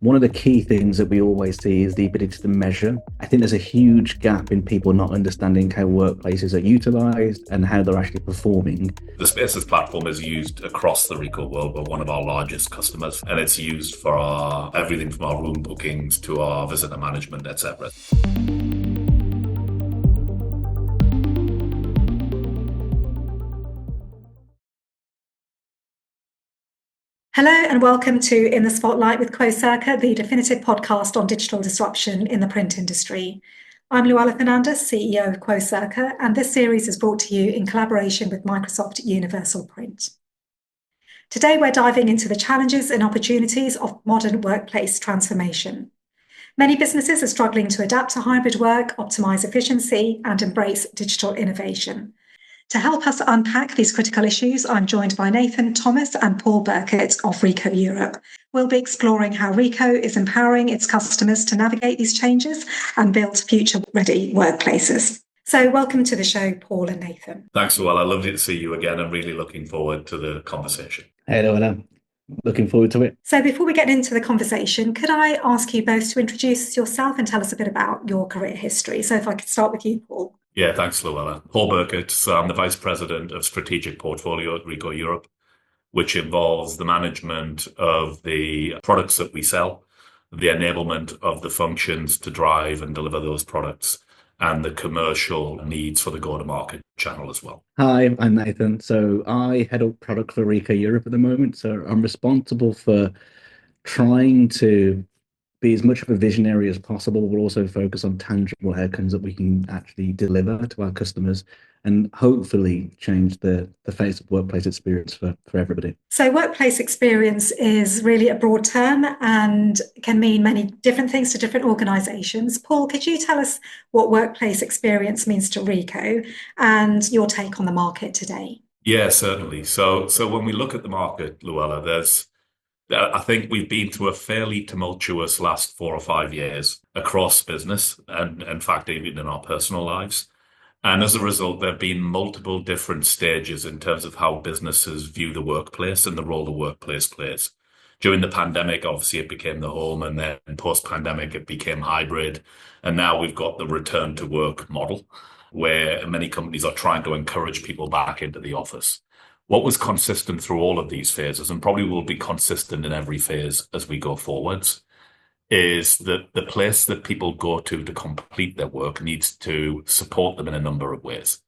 One of the key things that we always see is the ability to measure. I think there's a huge gap in people not understanding how workplaces are utilized and how they're actually performing. The Spaces platform is used across the Ricoh world. We're one of our largest customers, and it's used for everything from our room bookings to our visitor management, etc. Hello and welcome to In the Spotlight with Quocirca, the definitive podcast on digital disruption in the print industry. I'm Louella Fernandes, CEO of Quocirca, and this series is brought to you in collaboration with Microsoft Universal Print. Today we're diving into the challenges and opportunities of modern workplace transformation. Many businesses are struggling to adapt to hybrid work, optimize efficiency, and embrace digital innovation. To help us unpack these critical issues, I'm joined by Nathan Thomas and Paul Birkett of Ricoh Europe. We'll be exploring how Ricoh is empowering its customers to navigate these changes and build future-ready workplaces. So welcome to the show, Paul and Nathan. Thanks, Louella. Lovely to see you again. I'm really looking forward to the conversation. Hey, Louella. Looking forward to it. So before we get into the conversation, could I ask you both to introduce yourself and tell us a bit about your career history? So if I could start with you, Paul. Yeah, thanks, Louella. Paul Birkett. So I'm the Vice President of Strategic Portfolio at Ricoh Europe, which involves the management of the products that we sell, the enablement of the functions to drive and deliver those products, and the commercial needs for the go-to-market channel as well. Hi, I'm Nathan. So I head up product for Ricoh Europe at the moment. So I'm responsible for trying to be as much of a visionary as possible, but also focus on tangible outcomes that we can actually deliver to our customers and hopefully change the face of workplace experience for everybody. So workplace experience is really a broad term and can mean many different things to different organisations. Paul, could you tell us what workplace experience means to Ricoh and your take on the market today? Yeah, certainly. So when we look at the market, Louella, I think we've been through a fairly tumultuous last 4 or 5 years across business and in fact, even in our personal lives. And as a result, there have been multiple different stages in terms of how businesses view the workplace and the role the workplace plays. During the pandemic, obviously, it became the home, and then post-pandemic, it became hybrid. And now we've got the return to work model, where many companies are trying to encourage people back into the office. What was consistent through all of these phases, and probably will be consistent in every phase as we go forwards, is that the place that people go to complete their work needs to support them in a number of ways.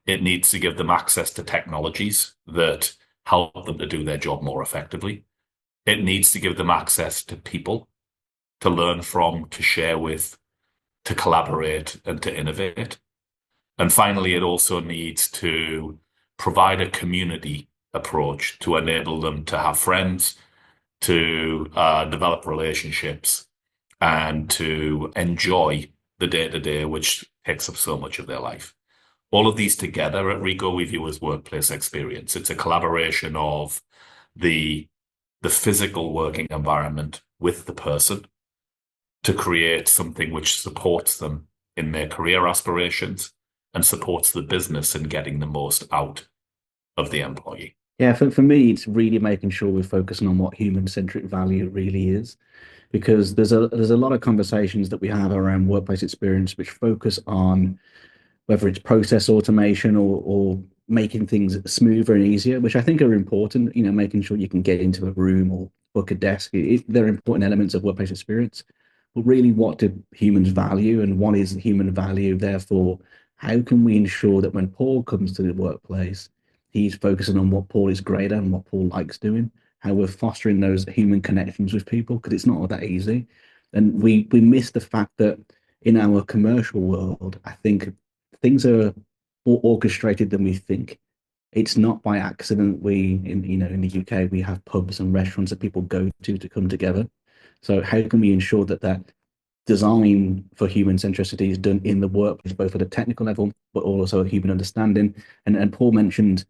It needs to give them access to technologies that help them to do their job more effectively. It needs to give them access to people to learn from, to share with, to collaborate, and to innovate. And finally, it also needs to provide a community approach to enable them to have friends, to develop relationships, and to enjoy the day-to-day, which takes up so much of their life. All of these together at Ricoh we view as workplace experience. It's a collaboration of the physical working environment with the person to create something which supports them in their career aspirations and supports the business in getting the most out of the employee. Yeah, for me, it's really making sure we're focusing on what human-centric value really is, because there's a lot of conversations that we have around workplace experience which focus on whether it's process automation or making things smoother and easier, which I think are important. You know, making sure you can get into a room or book a desk. They're important elements of workplace experience. But really, what do humans value, and what is human value? Therefore, how can we ensure that when Paul comes to the workplace, he's focusing on what Paul is great at and what Paul likes doing, how we're fostering those human connections with people, because it's not that easy. And we miss the fact that in our commercial world, I think things are more orchestrated than we think. It's not by accident in the UK, we have pubs and restaurants that people go to come together. So how can we ensure that design for human centricity is done in the workplace, both at a technical level, but also a human understanding? And Paul mentioned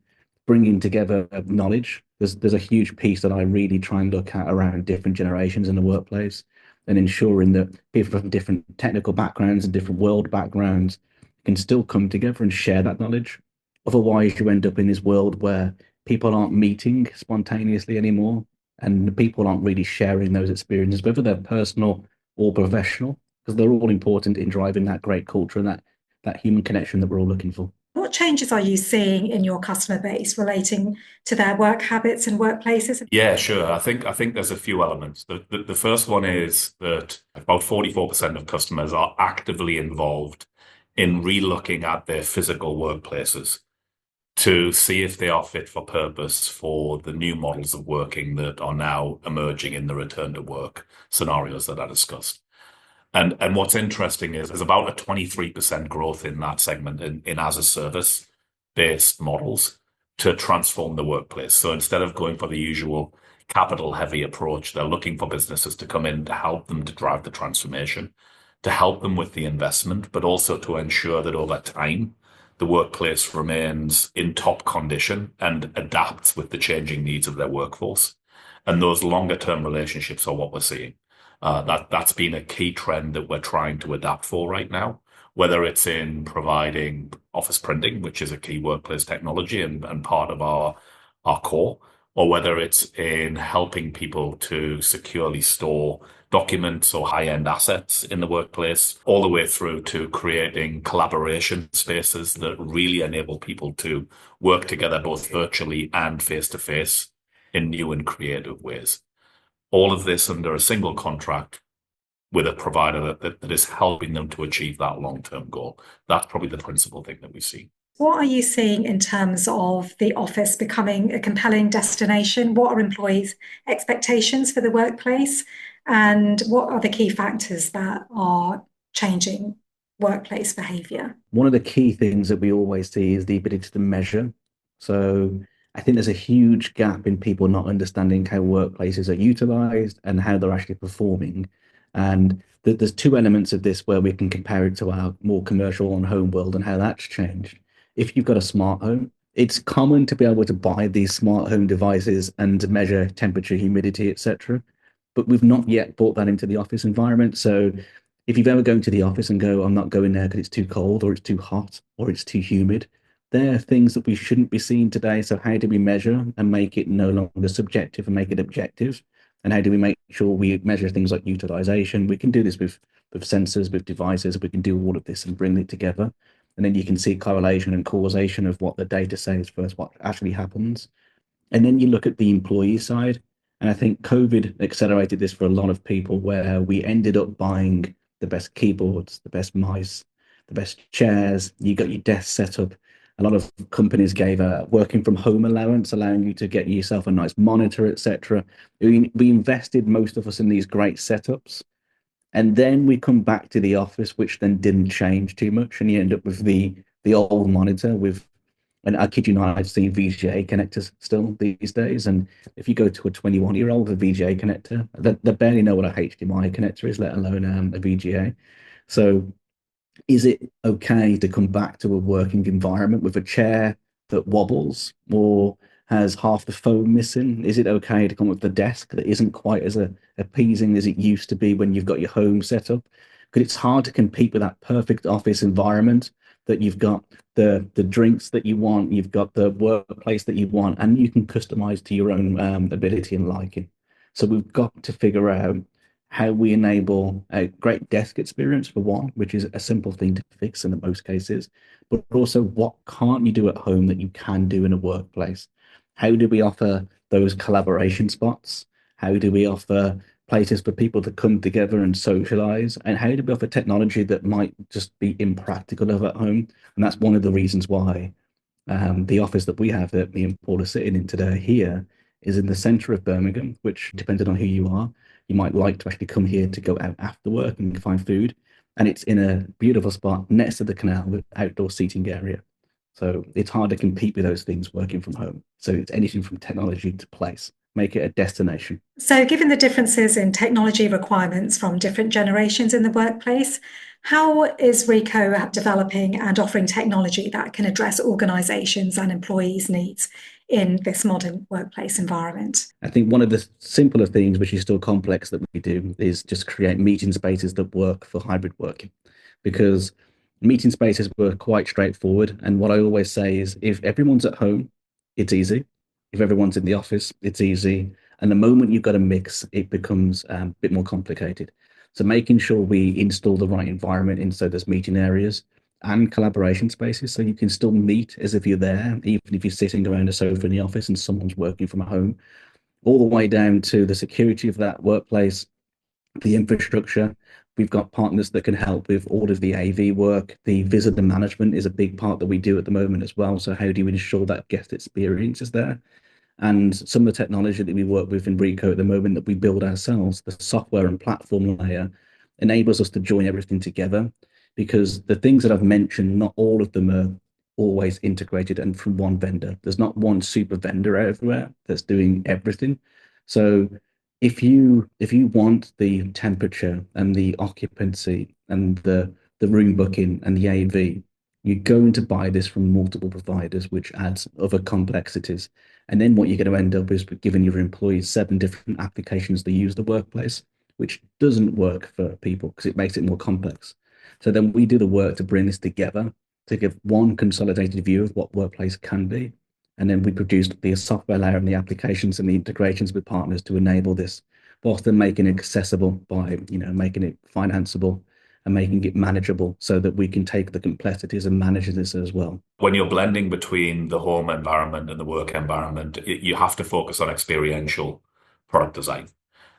bringing together knowledge. There's a huge piece that I really try and look at around different generations in the workplace and ensuring that people from different technical backgrounds and different world backgrounds can still come together and share that knowledge. Otherwise, you end up in this world where people aren't meeting spontaneously anymore. and people aren't really sharing those experiences, whether they're personal or professional, because they're all important in driving that great culture and that human connection that we're all looking for. What changes are you seeing in your customer base relating to their work habits and workplaces? Yeah, sure. I think there's a few elements. The first one is that about 44% of customers are actively involved in relooking at their physical workplaces to see if they are fit for purpose for the new models of working that are now emerging in the return to work scenarios that I discussed. And what's interesting is there's about a 23% growth in that segment in as a service based models to transform the workplace. So instead of going for the usual capital heavy approach, they're looking for businesses to come in to help them to drive the transformation, to help them with the investment, but also to ensure that over time, the workplace remains in top condition and adapts with the changing needs of their workforce. And those longer term relationships are what we're seeing. That's been a key trend that we're trying to adapt for right now, whether it's in providing office printing, which is a key workplace technology and part of our core, or whether it's in helping people to securely store documents or high-end assets in the workplace, all the way through to creating collaboration spaces that really enable people to work together both virtually and face-to-face in new and creative ways. All of this under a single contract with a provider that is helping them to achieve that long-term goal. That's probably the principal thing that we see. What are you seeing in terms of the office becoming a compelling destination? What are employees' expectations for the workplace? And what are the key factors that are changing workplace behaviour? One of the key things that we always see is the ability to measure. So I think there's a huge gap in people not understanding how workplaces are utilized and how they're actually performing. And there's two elements of this where we can compare it to our more commercial and home world and how that's changed. If you've got a smart home, it's common to be able to buy these smart home devices and measure temperature, humidity, etc. But we've not yet brought that into the office environment. So if you've ever gone to the office and go, I'm not going there because it's too cold or it's too hot or it's too humid, they're things that we shouldn't be seeing today. So how do we measure and make it no longer subjective and make it objective? And how do we make sure we measure things like utilization? We can do this with sensors, with devices. We can do all of this and bring it together. And then you can see correlation and causation of what the data says versus what actually happens. And then you look at the employee side. And I think COVID accelerated this for a lot of people where we ended up buying the best keyboards, the best mice, the best chairs. You got your desk set up. A lot of companies gave a working from home allowance, allowing you to get yourself a nice monitor, etc. We invested, most of us, in these great setups. And then we come back to the office, which then didn't change too much. And you end up with the old monitor with, and I kid you not, I've seen VGA connectors still these days. And if you go to a 21-year-old with a VGA connector, they barely know what a HDMI connector is, let alone a VGA. So is it okay to come back to a working environment with a chair that wobbles or has half the foam missing? Is it okay to come with a desk that isn't quite as appeasing as it used to be when you've got your home set up? Because it's hard to compete with that perfect office environment that you've got the drinks that you want, you've got the workplace that you want, and you can customize to your own ability and liking. So we've got to figure out how we enable a great desk experience for one, which is a simple thing to fix in most cases, but also what can't you do at home that you can do in a workplace? How do we offer those collaboration spots? How do we offer places for people to come together and socialize? And how do we offer technology that might just be impractical of at home? And that's one of the reasons why the office that we have, that me and Paul are sitting in today here, is in the center of Birmingham, which, depending on who you are, you might like to actually come here to go out after work and find food. And it's in a beautiful spot next to the canal with outdoor seating area. So it's hard to compete with those things working from home. So it's anything from technology to place, make it a destination. So given the differences in technology requirements from different generations in the workplace, how is Ricoh developing and offering technology that can address organisations and employees' needs in this modern workplace environment? I think one of the simpler things, which is still complex, that we do is just create meeting spaces that work for hybrid working, because meeting spaces were quite straightforward. And what I always say is if everyone's at home, it's easy. If everyone's in the office, it's easy. And the moment you've got a mix, it becomes a bit more complicated. So making sure we install the right environment in so there's meeting areas and collaboration spaces so you can still meet as if you're there, even if you're sitting around a sofa in the office and someone's working from home, all the way down to the security of that workplace, the infrastructure. We've got partners that can help with all of the AV work. The visitor management is a big part that we do at the moment as well. So how do you ensure that guest experience is there? And some of the technology that we work with in Ricoh at the moment that we build ourselves, the software and platform layer, enables us to join everything together. Because the things that I've mentioned, not all of them are always integrated and from one vendor. There's not one super vendor everywhere that's doing everything. So if you want the temperature and the occupancy and the room booking and the AV, you're going to buy this from multiple providers, which adds other complexities. And then what you're going to end up is giving your employees 7 different applications to use the workplace, which doesn't work for people because it makes it more complex. So then we do the work to bring this together to give one consolidated view of what workplace can be. And then we produce the software layer and the applications and the integrations with partners to enable this, whilst then making it accessible by, making it financeable and making it manageable so that we can take the complexities and manage this as well. When you're blending between the home environment and the work environment, you have to focus on experiential product design.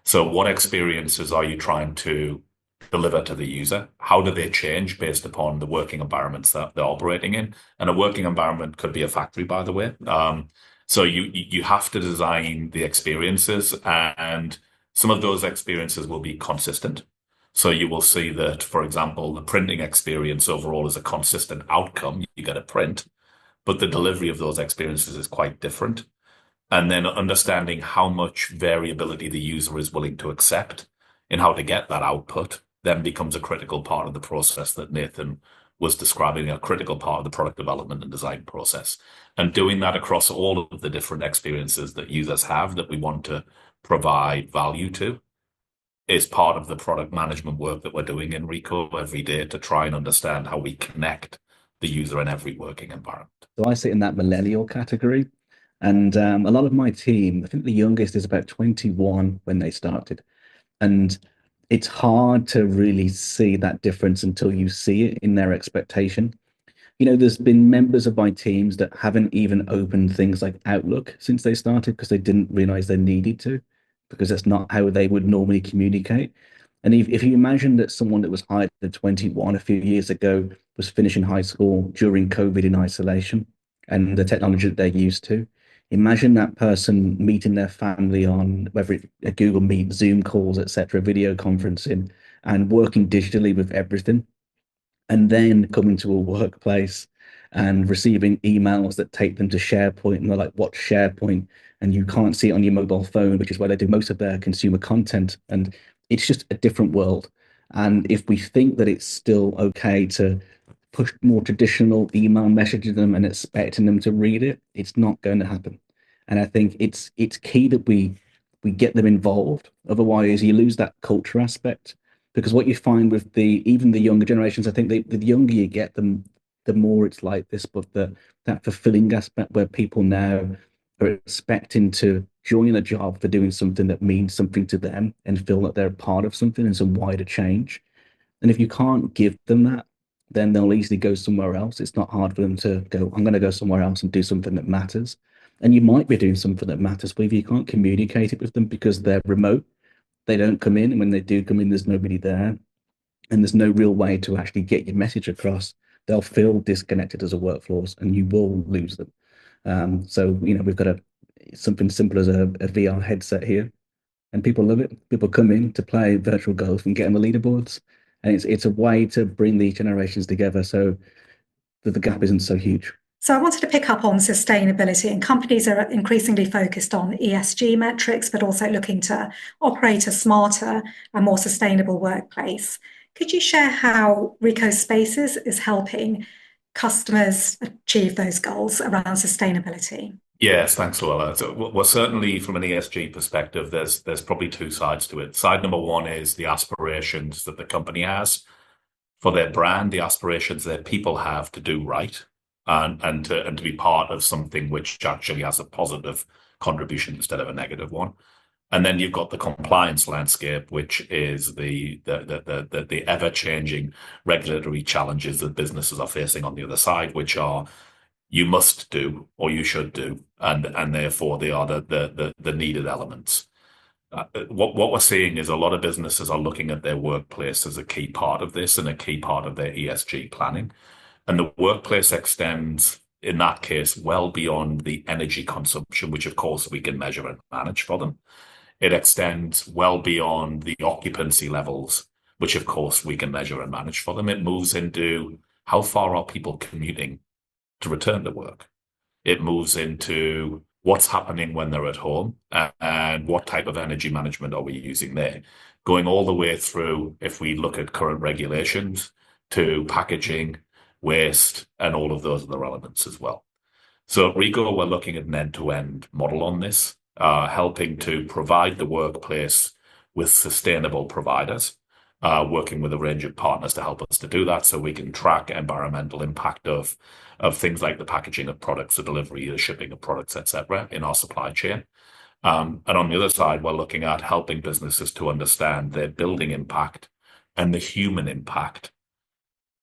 So what experiences are you trying to deliver to the user? How do they change based upon the working environments that they're operating in? And a working environment could be a factory, by the way. So you have to design the experiences, and some of those experiences will be consistent. So you will see that, for example, the printing experience overall is a consistent outcome. You get a print, but the delivery of those experiences is quite different. And then understanding how much variability the user is willing to accept in how to get that output then becomes a critical part of the process that Nathan was describing, a critical part of the product development and design process. And doing that across all of the different experiences that users have that we want to provide value to is part of the product management work that we're doing in Ricoh every day to try and understand how we connect the user in every working environment. So I sit in that millennial category. And a lot of my team, I think the youngest is about 21 when they started. And it's hard to really see that difference until you see it in their expectation. There's been members of my teams that haven't even opened things like Outlook since they started because they didn't realize they needed to, because that's not how they would normally communicate. And if you imagine that someone that was hired at 21 a few years ago was finishing high school during COVID in isolation and the technology that they're used to, imagine that person meeting their family on whether it's a Google Meet, Zoom calls, etc., video conferencing, and working digitally with everything, and then coming to a workplace and receiving emails that take them to SharePoint, and they're like, "What's SharePoint?" And you can't see it on your mobile phone, which is where they do most of their consumer content. And it's just a different world. And if we think that it's still okay to push more traditional email messaging them and expecting them to read it, it's not going to happen. And I think it's key that we get them involved. Otherwise, you lose that culture aspect. Because what you find with even the younger generations, I think the younger you get them, the more it's like this. But that fulfilling aspect where people now are expecting to join a job for doing something that means something to them and feel that they're part of something and some wider change. And if you can't give them that, then they'll easily go somewhere else. It's not hard for them to go, "I'm going to go somewhere else and do something that matters." And you might be doing something that matters, but if you can't communicate it with them because they're remote, they don't come in. And when they do come in, there's nobody there. And there's no real way to actually get your message across. They'll feel disconnected as a workforce and you will lose them. So, we've got something simple as a VR headset here, and people love it. People come in to play virtual golf and get on the leaderboards. And it's a way to bring these generations together so that the gap isn't so huge. So I wanted to pick up on sustainability, and companies are increasingly focused on ESG metrics, but also looking to operate a smarter and more sustainable workplace. Could you share how Ricoh Spaces is helping customers achieve those goals around sustainability? Yes, thanks, Louella. So, well, certainly from an ESG perspective, there's probably two sides to it. Side number one is the aspirations that the company has for their brand, the aspirations that people have to do right, and to be part of something which actually has a positive contribution instead of a negative one. And then you've got the compliance landscape, which is the ever-changing regulatory challenges that businesses are facing on the other side, which are you must do or you should do, and therefore they are the needed elements. What we're seeing is a lot of businesses are looking at their workplace as a key part of this and a key part of their ESG planning. And the workplace extends, in that case, well beyond the energy consumption, which of course we can measure and manage for them. It extends well beyond the occupancy levels, which of course we can measure and manage for them. It moves into how far are people commuting to return to work. It moves into what's happening when they're at home and what type of energy management are we using there. Going all the way through, if we look at current regulations, to packaging, waste, and all of those other elements as well. So at Ricoh, we're looking at an end-to-end model on this, helping to provide the workplace with sustainable providers, working with a range of partners to help us to do that so we can track environmental impact of things like the packaging of products, the delivery, the shipping of products, etc., in our supply chain. And on the other side, we're looking at helping businesses to understand their building impact and the human impact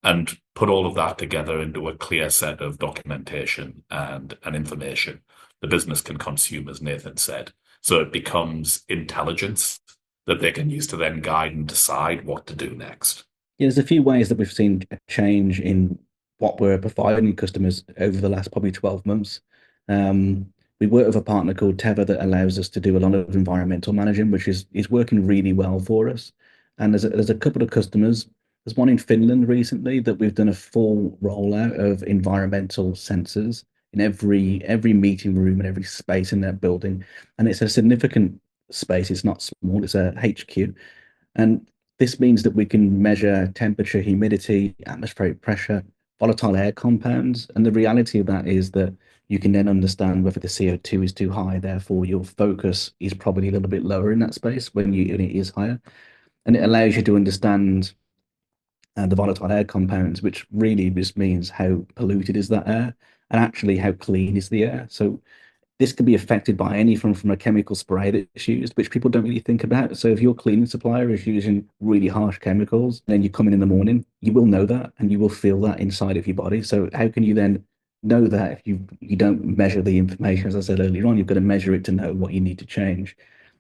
and put all of that together into a clear set of documentation and information the business can consume, as Nathan said. So it becomes intelligence that they can use to then guide and decide what to do next. Yeah, there's a few ways that we've seen a change in what we're providing customers over the last probably 12 months. We work with a partner called Teva that allows us to do a lot of environmental managing, which is working really well for us. And there's a couple of customers. There's one in Finland recently that we've done a full rollout of environmental sensors in every meeting room and every space in that building. And it's a significant space. It's not small, it's a HQ. And this means that we can measure temperature, humidity, atmospheric pressure, volatile air compounds. And the reality of that is that you can then understand whether the CO2 is too high. Therefore, your focus is probably a little bit lower in that space when it is higher. And it allows you to understand the volatile air compounds, which really just means how polluted is that air and actually how clean is the air. So this can be affected by anything from a chemical spray that's used, which people don't really think about. So if your cleaning supplier is using really harsh chemicals, then you come in the morning, you will know that and you will feel that inside of your body. So how can you then know that if you don't measure the information, as I said earlier on, you've got to measure it to know what you need to change.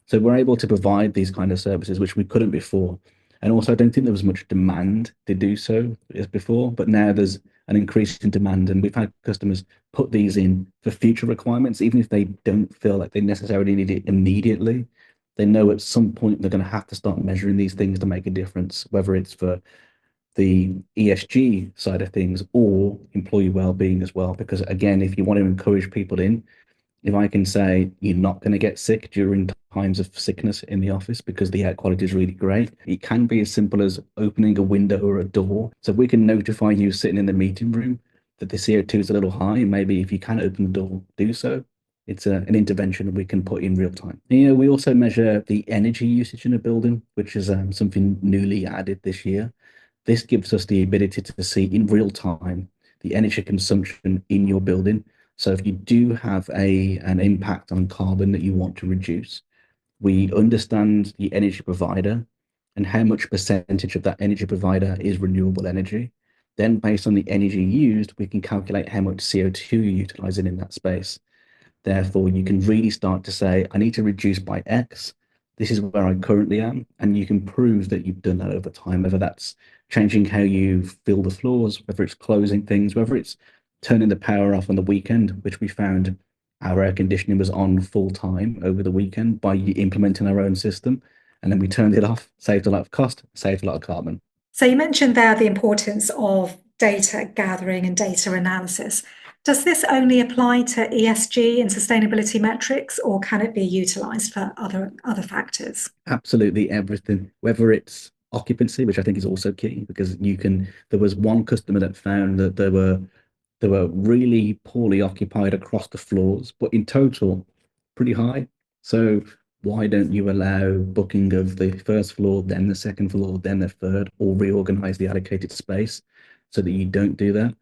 So we're able to provide these kind of services, which we couldn't before. And also, I don't think there was much demand to do so as before, but now there's an increase in demand, and we've had customers put these in for future requirements, even if they don't feel like they necessarily need it immediately. They know at some point they're going to have to start measuring these things to make a difference, whether it's for the ESG side of things or employee well-being as well. Because again, if you want to encourage people in, if I can say you're not going to get sick during times of sickness in the office because the air quality is really great, it can be as simple as opening a window or a door. So we can notify you sitting in the meeting room that the CO2 is a little high. Maybe if you can open the door, do so. It's an intervention we can put in real time. And, we also measure the energy usage in a building, which is something newly added this year. This gives us the ability to see in real time the energy consumption in your building. So if you do have an impact on carbon that you want to reduce, we understand the energy provider and how much percentage of that energy provider is renewable energy. Then based on the energy used, we can calculate how much CO2 you're utilizing in that space. Therefore, you can really start to say, I need to reduce by X. This is where I currently am. And you can prove that you've done that over time, whether that's changing how you fill the floors, whether it's closing things, whether it's turning the power off on the weekend, which we found our air conditioning was on full time over the weekend by implementing our own system. And then we turned it off, saved a lot of cost, saved a lot of carbon. So you mentioned there the importance of data gathering and data analysis. Does this only apply to ESG and sustainability metrics, or can it be utilized for other factors? Absolutely everything, whether it's occupancy, which I think is also key, because there was one customer that found that they were really poorly occupied across the floors, but in total, pretty high. So why don't you allow booking of the first floor, then the second floor, then the third, or reorganize the allocated space so that you don't do that?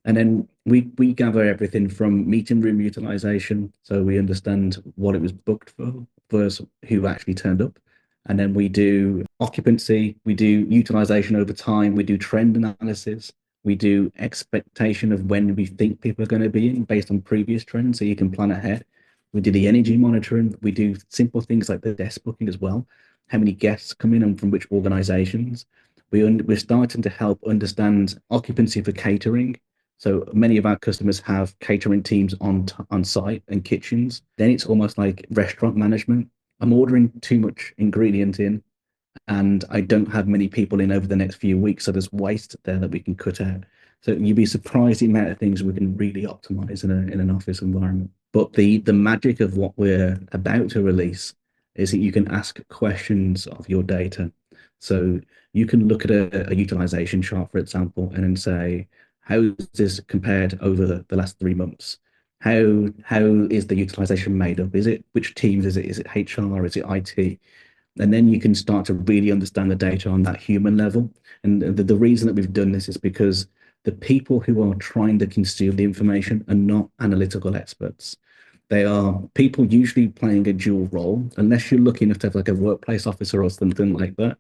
And then we gather everything from meeting room utilization, so we understand what it was booked for, versus who actually turned up. And then we do occupancy, we do utilization over time, we do trend analysis, we do expectation of when we think people are going to be in based on previous trends, so you can plan ahead. We do the energy monitoring. We do simple things like the desk booking as well. How many guests come in and from which organizations. We're starting to help understand occupancy for catering. So many of our customers have catering teams on site and kitchens. Then it's almost like restaurant management. I'm ordering too much ingredient in and I don't have many people in over the next few weeks. So there's waste there that we can cut out. So you'd be surprised the amount of things we can really optimize in an office environment. But the magic of what we're about to release is that you can ask questions of your data. So you can look at a utilization chart, for example, and then say, how is this compared over the last 3 months? How is the utilization made up? Is it which teams is it? Is it HR? Is it IT? And then you can start to really understand the data on that human level. And the reason that we've done this is because the people who are trying to consume the information are not analytical experts. They are people usually playing a dual role, unless you're lucky enough to have like a workplace officer or something like that.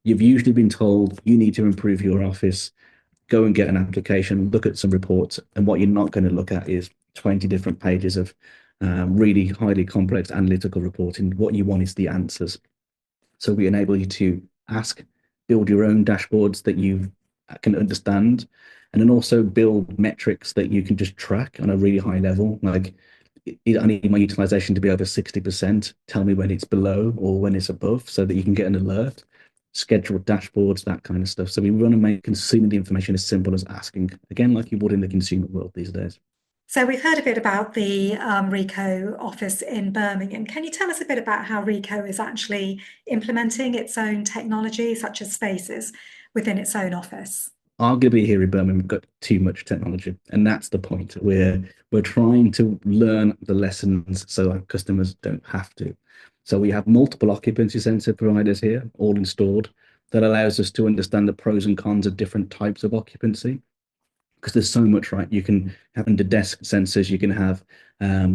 You've usually been told you need to improve your office, go and get an application, look at some reports. And what you're not going to look at is 20 different pages of really highly complex analytical reporting. What you want is the answers. So we enable you to ask, build your own dashboards that you can understand, and then also build metrics that you can just track on a really high level. Like, I need my utilization to be over 60%. Tell me when it's below or when it's above so that you can get an alert, schedule dashboards, that kind of stuff. So we want to make consuming the information as simple as asking, again, like you would in the consumer world these days. So we've heard a bit about the Ricoh office in Birmingham. Can you tell us a bit about how Ricoh is actually implementing its own technology, such as spaces, within its own office? Arguably here in Birmingham, we've got too much technology, and that's the point. We're trying to learn the lessons so our customers don't have to. So we have multiple occupancy sensor providers here, all installed, that allows us to understand the pros and cons of different types of occupancy. Because there's so much, right? You can have under desk sensors, you can have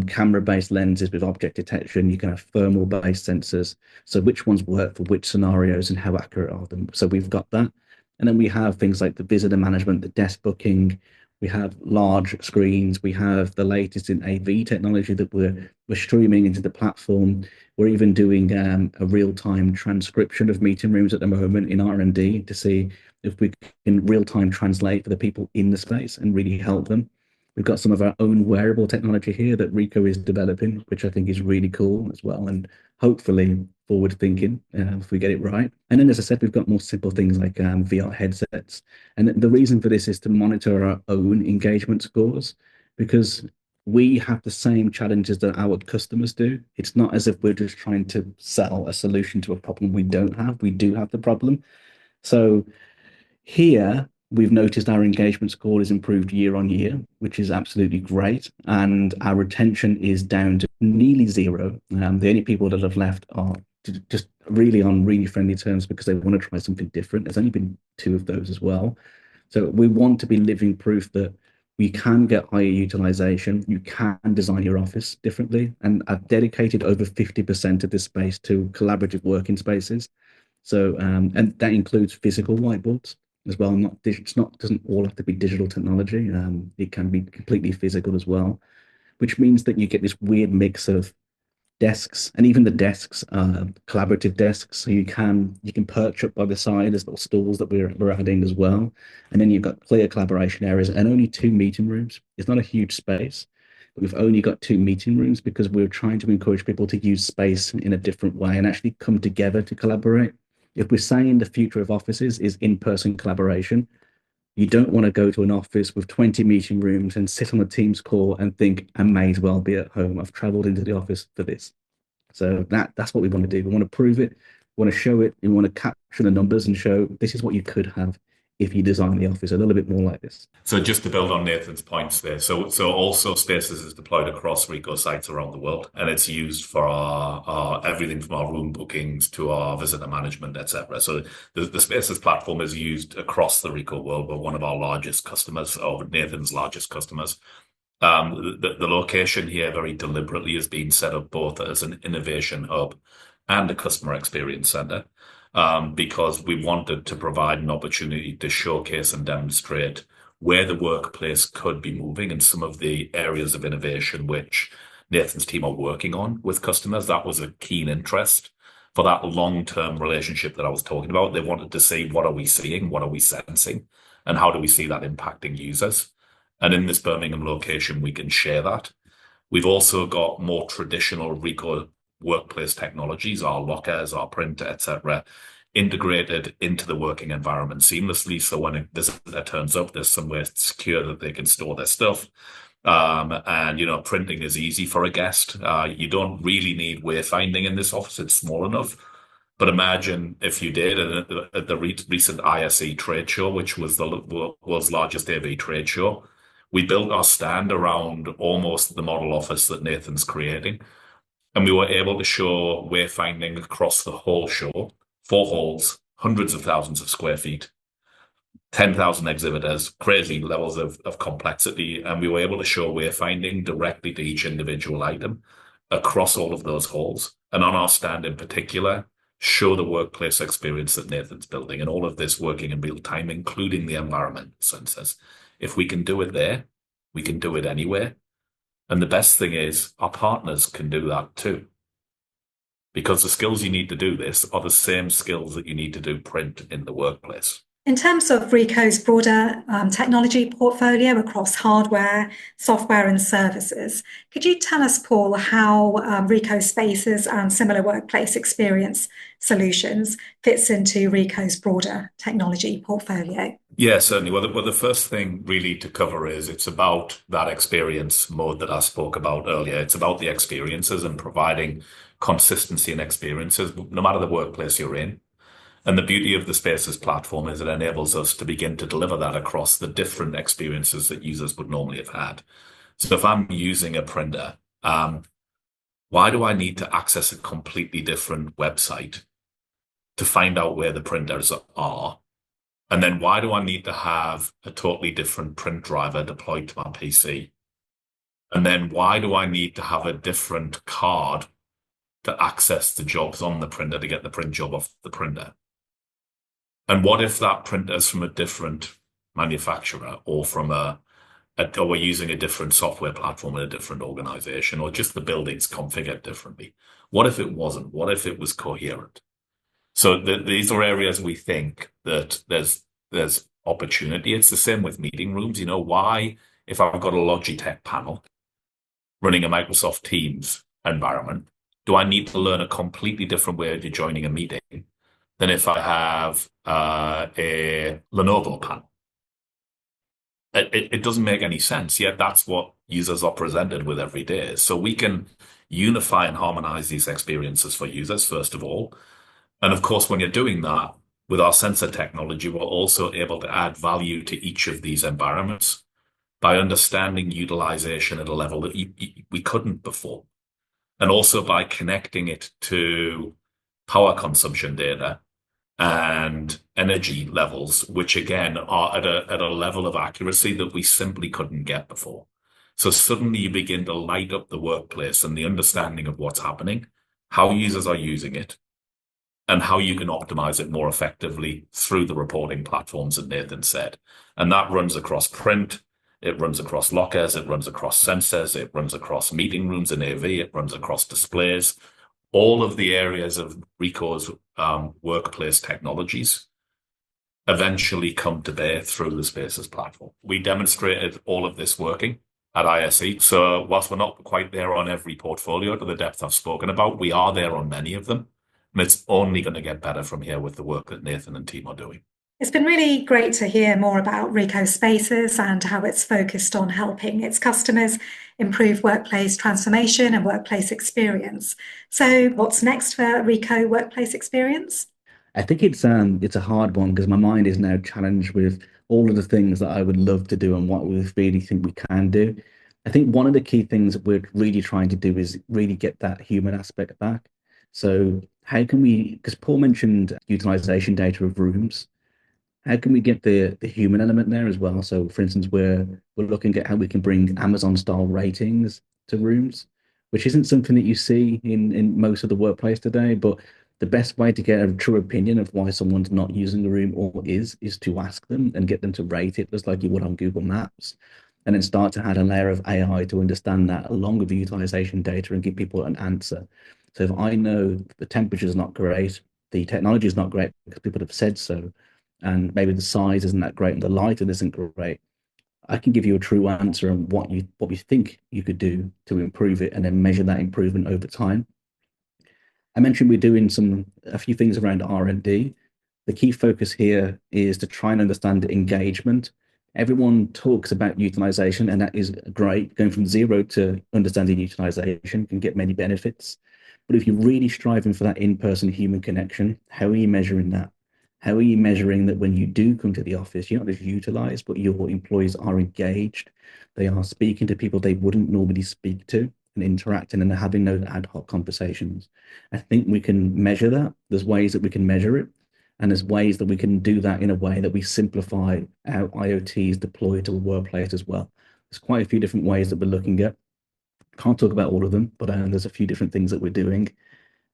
camera-based lenses with object detection, you can have thermal-based sensors. So which ones work for which scenarios and how accurate are them? So we've got that. And then we have things like the visitor management, the desk booking. We have large screens. We have the latest in AV technology that we're streaming into the platform. We're even doing a real-time transcription of meeting rooms at the moment in R&D to see if we can real-time translate for the people in the space and really help them. We've got some of our own wearable technology here that Ricoh is developing, which I think is really cool as well, and hopefully forward thinking if we get it right. And then, as I said, we've got more simple things like VR headsets. And the reason for this is to monitor our own engagement scores, because we have the same challenges that our customers do. It's not as if we're just trying to sell a solution to a problem we don't have. We do have the problem. So here, we've noticed our engagement score is improved year on year, which is absolutely great. And our retention is down to nearly zero. The only people that have left are just really on really friendly terms because they want to try something different. There's only been 2 of those as well. So we want to be living proof that we can get higher utilization. You can design your office differently. And I've dedicated over 50% of this space to collaborative working spaces. So, and that includes physical whiteboards as well. Doesn't all have to be digital technology. It can be completely physical as well, which means that you get this weird mix of desks, and even the desks are collaborative desks. So you can perch up by the side. There's little stools that we're adding as well. And then you've got clear collaboration areas and only 2 meeting rooms. It's not a huge space, but we've only got 2 meeting rooms because we're trying to encourage people to use space in a different way and actually come together to collaborate. If we're saying the future of offices is in-person collaboration, you don't want to go to an office with 20 meeting rooms and sit on a Teams call and think, I may as well be at home. I've traveled into the office for this. So that's what we want to do. We want to prove it. We want to show it. We want to capture the numbers and show this is what you could have if you design the office a little bit more like this. So just to build on Nathan's points there, so also Spaces is deployed across Ricoh sites around the world, and it's used for our everything from our room bookings to our visitor management, etc. So the Spaces platform is used across the Ricoh world. We're one of our largest customers, or Nathan's largest customers. The location here very deliberately has been set up both as an innovation hub and a customer experience center, because we wanted to provide an opportunity to showcase and demonstrate where the workplace could be moving and some of the areas of innovation which Nathan's team are working on with customers. That was a keen interest for that long-term relationship that I was talking about. They wanted to see, what are we seeing? What are we sensing? And how do we see that impacting users? And in this Birmingham location, we can share that. We've also got more traditional Ricoh workplace technologies, our lockers, our printer, etc., integrated into the working environment seamlessly. So when a visitor turns up, there's somewhere secure that they can store their stuff. And, printing is easy for a guest. You don't really need wayfinding in this office. It's small enough. But imagine if you did at the recent ISE trade show, which was the world's largest AV trade show. We built our stand around almost the model office that Nathan's creating. And we were able to show wayfinding across the whole show, 4 halls, hundreds of thousands of square feet, 10,000 exhibitors, crazy levels of complexity. And we were able to show wayfinding directly to each individual item across all of those halls. And on our stand in particular, show the workplace experience that Nathan's building, and all of this working in real time, including the environmental sensors. If we can do it there, we can do it anywhere. And the best thing is our partners can do that too. Because the skills you need to do this are the same skills that you need to do print in the workplace. In terms of Ricoh's broader technology portfolio across hardware, software, and services, could you tell us, Paul, how Ricoh Spaces and similar workplace experience solutions fits into Ricoh's broader technology portfolio? Yeah, certainly. Well, the first thing really to cover is it's about that experience mode that I spoke about earlier. It's about the experiences and providing consistency in experiences, no matter the workplace you're in. And the beauty of the Spaces platform is it enables us to begin to deliver that across the different experiences that users would normally have had. So if I'm using a printer, why do I need to access a completely different website to find out where the printers are? And then why do I need to have a totally different print driver deployed to my PC? And then why do I need to have a different card to access the jobs on the printer to get the print job off the printer? And what if that printer is from a different manufacturer, or from or we're using a different software platform in a different organization, or just the building's configured differently? What if it wasn't? What if it was coherent? So these are areas we think that there's opportunity. It's the same with meeting rooms. Why, if I've got a Logitech panel running a Microsoft Teams environment, do I need to learn a completely different way of joining a meeting than if I have a Lenovo panel? It doesn't make any sense, yet that's what users are presented with every day. So we can unify and harmonize these experiences for users, first of all. And of course, when you're doing that, with our sensor technology, we're also able to add value to each of these environments by understanding utilization at a level that we couldn't before. And also by connecting it to power consumption data and energy levels, which again are at a level of accuracy that we simply couldn't get before. So suddenly you begin to light up the workplace and the understanding of what's happening, how users are using it, and how you can optimize it more effectively through the reporting platforms that Nathan said. And that runs across print, it runs across lockers, it runs across sensors, it runs across meeting rooms and AV, it runs across displays. All of the areas of Ricoh's workplace technologies eventually come to bear through the Spaces platform. We demonstrated all of this working at ISE. So whilst we're not quite there on every portfolio to the depth I've spoken about, we are there on many of them. And it's only going to get better from here with the work that Nathan and team are doing. It's been really great to hear more about Ricoh Spaces and how it's focused on helping its customers improve workplace transformation and workplace experience. So what's next for Ricoh Workplace Experience? I think it's a hard one because my mind is now challenged with all of the things that I would love to do and what we really think we can do. I think one of the key things that we're really trying to do is really get that human aspect back. So how can we, because Paul mentioned utilization data of rooms, how can we get the human element there as well? So, for instance, we're looking at how we can bring Amazon style ratings to rooms, which isn't something that you see in most of the workplace today. But the best way to get a true opinion of why someone's not using a room or is to ask them and get them to rate it, just like you would on Google Maps, and then start to add a layer of AI to understand that along with the utilization data and give people an answer. So if I know the temperature is not great, the technology is not great because people have said so, and maybe the size isn't that great and the lighting isn't great, I can give you a true answer on what we think you could do to improve it and then measure that improvement over time. I mentioned we're doing a few things around R&D. The key focus here is to try and understand engagement. Everyone talks about utilization, and that is great. Going from zero to understanding utilization can get many benefits. But if you're really striving for that in-person human connection, how are you measuring that? How are you measuring that when you do come to the office, you're not just utilized, but your employees are engaged? They are speaking to people they wouldn't normally speak to and interacting and having those ad hoc conversations. I think we can measure that. There's ways that we can measure it. And there's ways that we can do that in a way that we simplify how IoT is deployed to a workplace as well. There's quite a few different ways that we're looking at. Can't talk about all of them, but there's a few different things that we're doing.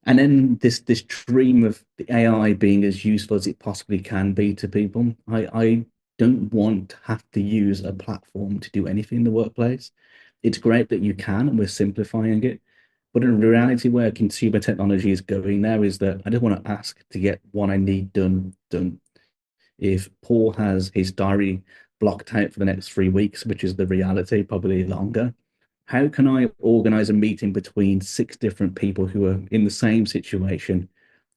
And then this dream of the AI being as useful as it possibly can be to people. I don't want to have to use a platform to do anything in the workplace. It's great that you can, and we're simplifying it. But in reality, where consumer technology is going now is that I just want to ask to get what I need done. If Paul has his diary blocked out for the next 3 weeks, which is the reality, probably longer, how can I organize a meeting between 6 different people who are in the same situation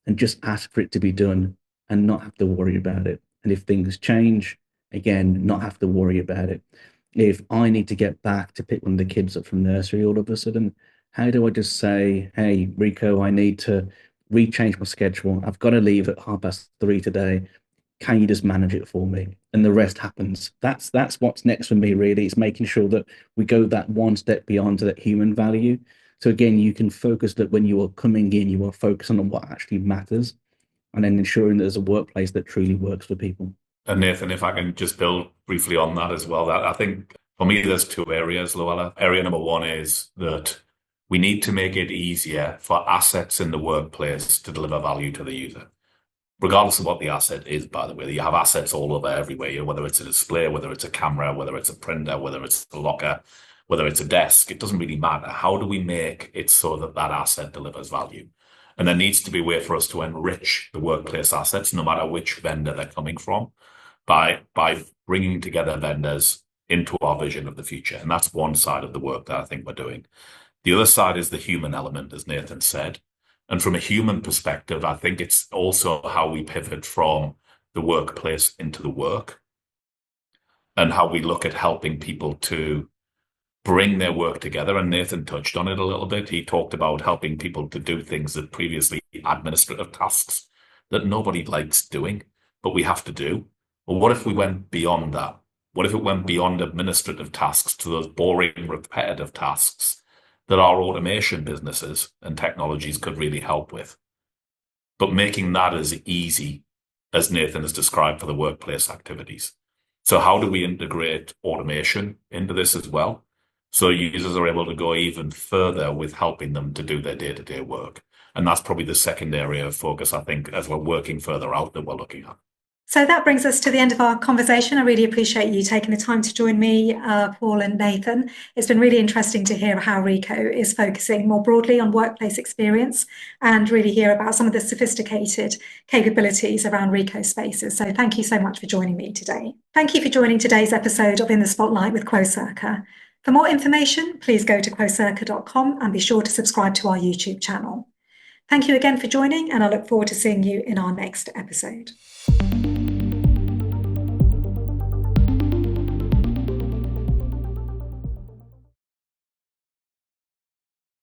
and just ask for it to be done and not have to worry about it? And if things change, again, not have to worry about it. If I need to get back to pick one of the kids up from nursery all of a sudden, how do I just say, hey, Rico, I need to rechange my schedule. I've got to leave at 3:30 today. Can you just manage it for me? And the rest happens. That's what's next for me, really. It's making sure that we go that one step beyond that human value. So again, you can focus that when you are coming in, you are focusing on what actually matters and then ensuring that there's a workplace that truly works for people. And Nathan, if I can just build briefly on that as well, that I think for me, there's 2 areas, Louella. Area number one is that we need to make it easier for assets in the workplace to deliver value to the user. Regardless of what the asset is, by the way, you have assets all over everywhere, whether it's a display, whether it's a camera, whether it's a printer, whether it's a locker, whether it's a desk, it doesn't really matter. How do we make it so that that asset delivers value? And there needs to be a way for us to enrich the workplace assets, no matter which vendor they're coming from, by bringing together vendors into our vision of the future. And that's one side of the work that I think we're doing. The other side is the human element, as Nathan said. And from a human perspective, I think it's also how we pivot from the workplace into the work and how we look at helping people to bring their work together. And Nathan touched on it a little bit. He talked about helping people to do things that previously administrative tasks that nobody likes doing, but we have to do. Well, what if we went beyond that? What if it went beyond administrative tasks to those boring, repetitive tasks that our automation businesses and technologies could really help with, but making that as easy as Nathan has described for the workplace activities. So how do we integrate automation into this as well? So users are able to go even further with helping them to do their day-to-day work. And that's probably the second area of focus, I think, as we're working further out that we're looking at. So that brings us to the end of our conversation. I really appreciate you taking the time to join me, Paul and Nathan. It's been really interesting to hear how Ricoh is focusing more broadly on workplace experience and really hear about some of the sophisticated capabilities around Ricoh spaces. So thank you so much for joining me today. Thank you for joining today's episode of In the Spotlight with Quocirca. For more information, please go to quocirca.com and be sure to subscribe to our YouTube channel. Thank you again for joining, and I look forward to seeing you in our next episode.